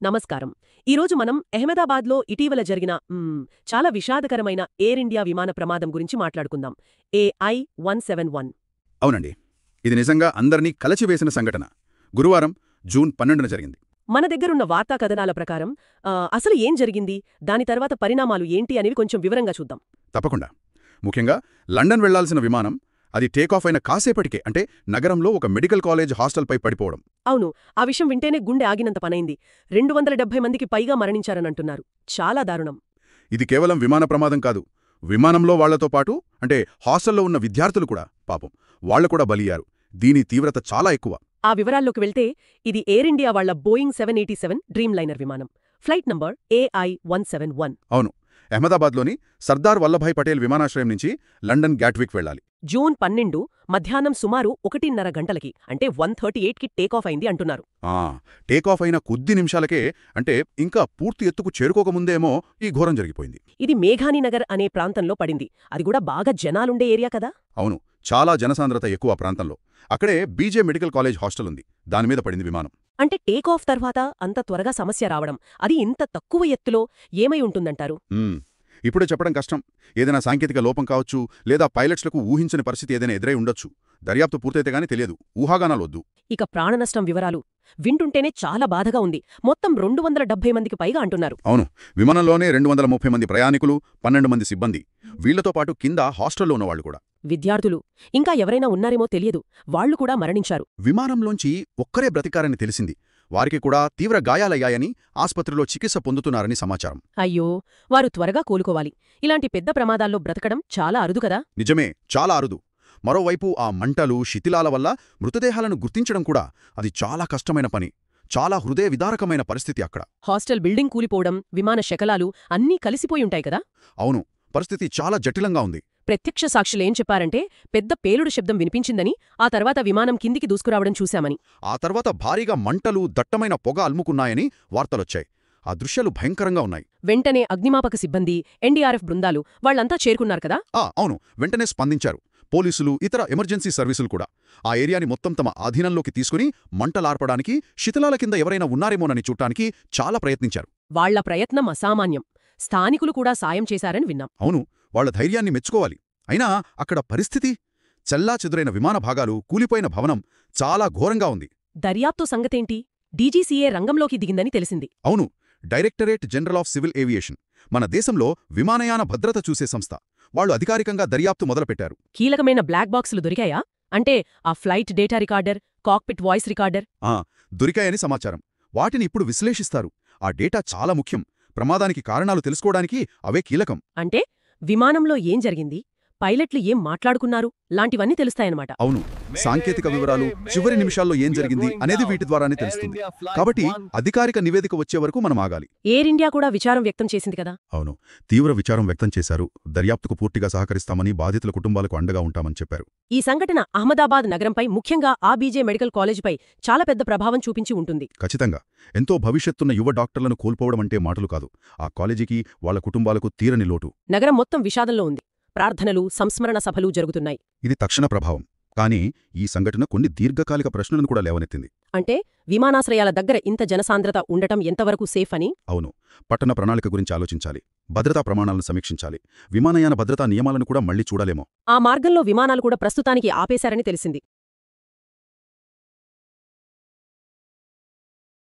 నమస్కారం. ఈరోజు మనం అహ్మదాబాద్లో ఇటీవల జరిగిన చాలా విషాదకరమైన ఎయిర్ ఇండియా విమాన ప్రమాదం గురించి మాట్లాడుకుందాం. AI-171. అవునండి, ఇది నిజంగా అందరినీ కలచివేసిన సంఘటన. గురువారం జూన్ 12న జరిగింది. మన దగ్గరున్న వార్తా కథనాల ప్రకారం అసలు ఏం జరిగింది, దాని తర్వాత పరిణామాలు ఏంటి అనేవి కొంచెం వివరంగా చూద్దాం. తప్పకుండా. ముఖ్యంగా లండన్ వెళ్లాల్సిన విమానం అది టేకాఫ్ అయిన కాసేపటికే, అంటే నగరంలో ఒక మెడికల్ కాలేజ్ హాస్టల్పై పడిపోవడం. అవును, ఆ విషయం వింటేనే గుండె ఆగినంత పనైంది. 270 మందికి పైగా మరణించారనంటున్నారు. చాలా దారుణం. ఇది కేవలం విమాన ప్రమాదం కాదు, విమానంలో వాళ్లతో పాటు అంటే హాస్టల్లో ఉన్న విద్యార్థులు కూడా పాపం వాళ్లు కూడా బలయ్యారు. దీని తీవ్రత చాలా ఎక్కువ. ఆ వివరాల్లోకి వెళ్తే ఇది ఎయిర్ ఇండియా వాళ్ల బోయింగ్ 787 డ్రీమ్ లైనర్ విమానం. Flight number AI-171. అవును, అహ్మదాబాద్లోని సర్దార్ వల్లభాయ్ పటేల్ విమానాశ్రయం నుంచి లండన్ గ్యాట్విక్ వెళ్లాలి. జూన్ 12 మధ్యాహ్నం సుమారు 1:30 గంటలకి, అంటే 1:38కి టేకాఫ్ అయింది అంటున్నారు. టేకాఫ్ అయిన కొద్ది నిమిషాలకే, అంటే ఇంకా పూర్తి ఎత్తుకు చేరుకోకముందేమో ఈ ఘోరం జరిగిపోయింది. ఇది మేఘానీనగర్ అనే ప్రాంతంలో పడింది. అది కూడా బాగా జనాలుండే ఏరియా కదా. అవును, చాలా జనసాంద్రత ఎక్కువ ప్రాంతంలో. అక్కడే బీజే మెడికల్ కాలేజ్ హాస్టల్ ఉంది. దానిమీద పడింది విమానం. అంటే టేకాఫ్ తర్వాత అంత త్వరగా సమస్య రావడం, అది ఇంత తక్కువ ఎత్తులో ఏమై ఉంటుందంటారు? ఇప్పుడే చెప్పడం కష్టం. ఏదైనా సాంకేతిక లోపం కావచ్చు, లేదా పైలట్స్లకు ఊహించని పరిస్థితి ఏదైనా ఎదురై ఉండొచ్చు. దర్యాప్తు పూర్తయితే గానీ తెలియదు. ఊహాగానాలొద్దు. ఇక ప్రాణనష్టం వివరాలు వింటుంటేనే చాలా బాధగా ఉంది. మొత్తం 270 మందికి పైగా అంటున్నారు. అవును, విమానంలోనే 230 మంది ప్రయాణికులు, 12 మంది సిబ్బంది, వీళ్లతో పాటు కింద హాస్టల్లో ఉన్నవాళ్లు కూడా. విద్యార్థులు ఇంకా ఎవరైనా ఉన్నారేమో తెలియదు. వాళ్లు కూడా మరణించారు. విమానంలోంచి ఒక్కరే బ్రతికారని తెలిసింది. వారికి కూడా తీవ్ర గాయాలయ్యాయని, ఆస్పత్రిలో చికిత్స పొందుతున్నారని సమాచారం. అయ్యో, వారు త్వరగా కోలుకోవాలి. ఇలాంటి పెద్ద ప్రమాదాల్లో బ్రతకడం చాలా అరుదు కదా. నిజమే, చాలా అరుదు. మరోవైపు ఆ మంటలు, శిథిలాల వల్ల మృతదేహాలను గుర్తించడం కూడా అది చాలా కష్టమైన పని. చాలా హృదయ విదారకమైన పరిస్థితి అక్కడ. హాస్టల్ బిల్డింగ్ కూలిపోవడం, విమాన శకలాలు అన్నీ కలిసిపోయుంటాయి కదా. అవును, పరిస్థితి చాలా జటిలంగా ఉంది. ప్రత్యక్ష సాక్షులేం చెప్పారంటే పెద్ద పేలుడు శబ్దం వినిపించిందని, ఆ తర్వాత విమానం కిందికి దూసుకురావడం చూశామని. ఆ తర్వాత భారీగా మంటలు, దట్టమైన పొగ అలుముకున్నాయని వార్తలొచ్చాయి. ఆ దృశ్యాలు భయంకరంగా ఉన్నాయి. వెంటనే అగ్నిమాపక సిబ్బంది, ఎన్డీఆర్ఎఫ్ బృందాలు వాళ్లంతా చేరుకున్నారు కదా. అవును, వెంటనే స్పందించారు. పోలీసులు, ఇతర ఎమర్జెన్సీ సర్వీసులు కూడా ఆ ఏరియాని మొత్తం తమ ఆధీనంలోకి తీసుకుని మంటలార్పడానికి, శిథిలాల కింద ఎవరైనా ఉన్నారేమోనని చూడటానికి చాలా ప్రయత్నించారు. వాళ్ల ప్రయత్నం అసామాన్యం. స్థానికులు కూడా సాయం చేశారని విన్నాం. అవును, వాళ్ల ధైర్యాన్ని మెచ్చుకోవాలి. అయినా అక్కడ పరిస్థితి, చెల్లాచెదురైన విమాన భాగాలు, కూలిపోయిన భవనం చాలా ఘోరంగా ఉంది. దర్యాప్తు సంగతేంటి? డీజీసీఏ రంగంలోకి దిగిందని తెలిసింది. అవును, directorate general of civil aviation, మన దేశంలో విమానయాన భద్రత చూసే సంస్థ. వాళ్లు అధికారికంగా దర్యాప్తు మొదలుపెట్టారు. కీలకమైన బ్లాక్ బాక్సులు దొరికాయా? అంటే ఆ flight data recorder, cockpit voice recorder దొరికాయని సమాచారం. వాటిని ఇప్పుడు విశ్లేషిస్తారు. ఆ డేటా చాలా ముఖ్యం. ప్రమాదానికి కారణాలు తెలుసుకోవడానికి అవే కీలకం. అంటే విమానంలో ఏం జరిగింది, పైలట్లు ఏం మాట్లాడుకున్నారు లాంటివన్నీ తెలుస్తాయన్నమాట. అవును, సాంకేతిక వివరాలు, చివరి నిమిషాల్లో ఏం జరిగింది అనేది వీటి ద్వారానే తెలుస్తుంది. కాబట్టి అధికారిక నివేదిక వచ్చే వరకు మనం ఆగాలి. ఎయిర్ ఇండియా కూడా విచారం వ్యక్తం చేసింది కదా. అవును, తీవ్ర విచారం వ్యక్తం చేశారు. దర్యాప్తుకు పూర్తిగా సహకరిస్తామని, బాధితుల కుటుంబాలకు అండగా ఉంటామని చెప్పారు. ఈ సంఘటన అహ్మదాబాద్ నగరంపై, ముఖ్యంగా ఆ బీజే మెడికల్ కాలేజీపై చాలా పెద్ద ప్రభావం చూపించి ఉంటుంది. ఖచ్చితంగా. ఎంతో భవిష్యత్తున్న యువ డాక్టర్లను కోల్పోవడం అంటే మాటలు కాదు. ఆ కాలేజీకి, వాళ్ల కుటుంబాలకు తీరని లోటు. నగరం మొత్తం విషాదంలో ఉంది. ప్రార్థనలు, సంస్మరణ సభలు జరుగుతున్నాయి. ఇది తక్షణ ప్రభావం. కానీ ఈ సంఘటన కొన్ని దీర్ఘకాలిక ప్రశ్నలను కూడా లేవనెత్తింది. అంటే విమానాశ్రయాల దగ్గర ఇంత జనసాంద్రత ఉండటం ఎంతవరకు సేఫ్ అని? అవును, పట్టణ ప్రణాళిక గురించి ఆలోచించాలి. భద్రతా ప్రమాణాలను సమీక్షించాలి. విమానయాన భద్రతా నియమాలను కూడా మళ్లీ చూడాలేమో. ఆ మార్గంలో విమానాలు కూడా ప్రస్తుతానికి ఆపేశారని తెలిసింది.